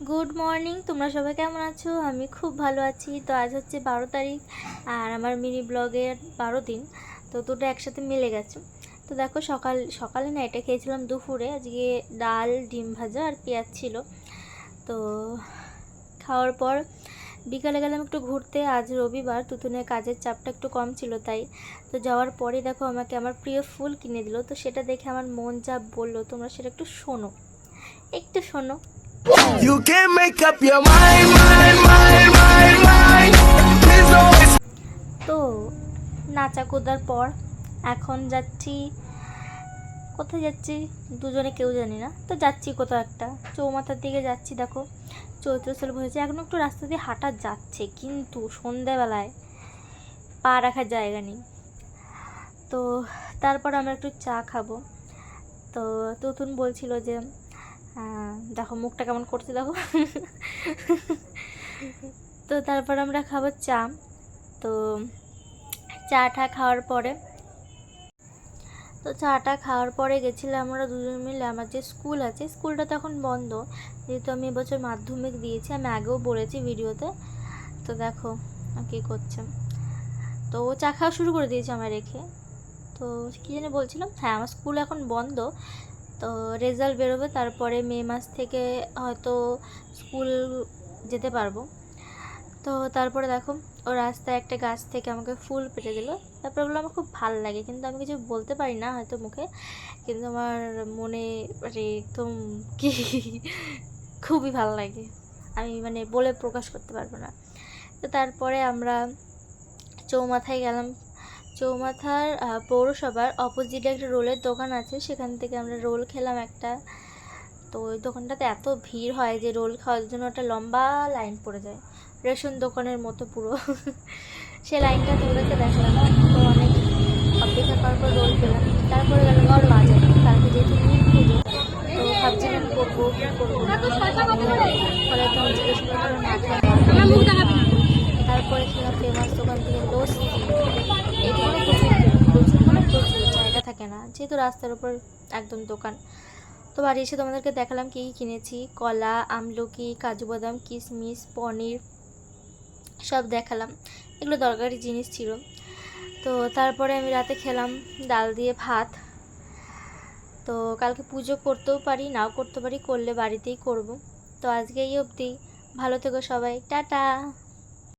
Good morning, তোমরা সবাই কেমন আছো? আমি খুব ভালো আছি। তো আজ হচ্ছে 12 তারিখ আর আমার মিনি ব্লগের 12 দিন। তো দুটো একসাথে মিলে গেছে। তো দেখো সকালে না এটা খেয়েছিলাম দুপুরে। আজকে ডাল, ডিম ভাজা আর পেঁয়াজ ছিল। তো খাওয়ার পর বিকালে গেলাম একটু ঘুরতে। আজ রবিবার, তুতুনের কাজের চাপটা একটু কম ছিল তাই। তো যাওয়ার পরে দেখো আমাকে আমার প্রিয় ফুল কিনে দিল। তো সেটা দেখে আমার মন যা বললো তোমরা সেটা একটু শোনো, একটু শোনো। You can make up your mind. Please don't. তো নাচা কোদার পর এখন যাচ্ছি, কোথায় যাচ্ছি দুজনে কেউ জানি না। তো যাচ্ছি কোথাও একটা চৌমাথার দিকে যাচ্ছি। দেখো চৈত্রশাল বসেছে, এখন একটু রাস্তা দিয়ে হাঁটা যাচ্ছে, কিন্তু সন্ধেবেলায় পা রাখার জায়গা নেই। তো তারপর আমরা একটু চা খাবো। তো তুতুন বলছিল যে দেখো মুখটা কেমন করছে দেখো। তো তারপর আমরা খাবো চা। তো চাটা খাওয়ার পরে গেছিলাম আমরা দুজন মিলে। আমার যে স্কুল আছে, স্কুলটা তো এখন বন্ধ, যেহেতু আমি এবছর মাধ্যমিক দিয়েছি। আমি আগেও বলেছি ভিডিওতে। তো দেখো কী করছে। তো ও চা খাওয়া শুরু করে দিয়েছে আমায় রেখে। তো কী জানি বলছিলাম, হ্যাঁ আমার স্কুল এখন বন্ধ। তো রেজাল্ট বেরোবে, তারপরে মে মাস থেকে হয়তো স্কুল যেতে পারবো। তো তারপরে দেখো ও রাস্তায় একটা গাছ থেকে আমাকে ফুল পেড়ে দিল। তারপর ওগুলো আমার খুব ভালো লাগে, কিন্তু আমি কিছু বলতে পারি না হয়তো মুখে, কিন্তু আমার মনে মানে একদম কি খুবই ভালো লাগে। আমি মানে বলে প্রকাশ করতে পারবো না। তো তারপরে আমরা চৌমাথায় গেলাম। চৌমাথার পৌরসভার অপোজিটে একটা রোলের দোকান আছে, সেখান থেকে আমরা রোল খেলাম একটা। তো ওই দোকানটাতে এত ভিড় হয় যে রোল খাওয়ার জন্য একটা লম্বা লাইন পড়ে যায়, রেশন দোকানের মতো পুরো। সে লাইনটা তোমাদেরকে দেখলাম। তো অনেক অপেক্ষা করার পর রোল পেলাম। তারপরে গেলাম একটু বাজারে, কালকে যেহেতু নীল পুজো। তো ভাবছিলাম করবো কি করবো না, ফলে তো আমি জিজ্ঞেস করলাম মাথায়। তারপরে খেলাম ফেমাস দোকান থেকে লস্যি। এই দোকানে প্রচুর জায়গা থাকে না, যেহেতু রাস্তার উপর একদম দোকান। তো বাড়ি এসে তোমাদেরকে দেখালাম কী কী কিনেছি। কলা, আমলকি, কাজু বাদাম, কিশমিশ, পনির সব দেখালাম। এগুলো দরকারি জিনিস ছিল। তো তারপরে আমি রাতে খেলাম ডাল দিয়ে ভাত। তো কালকে পুজো করতেও পারি, নাও করতে পারি, করলে বাড়িতেই করব। তো আজকে এই অবধি। ভালো থেকো সবাই, টাটা।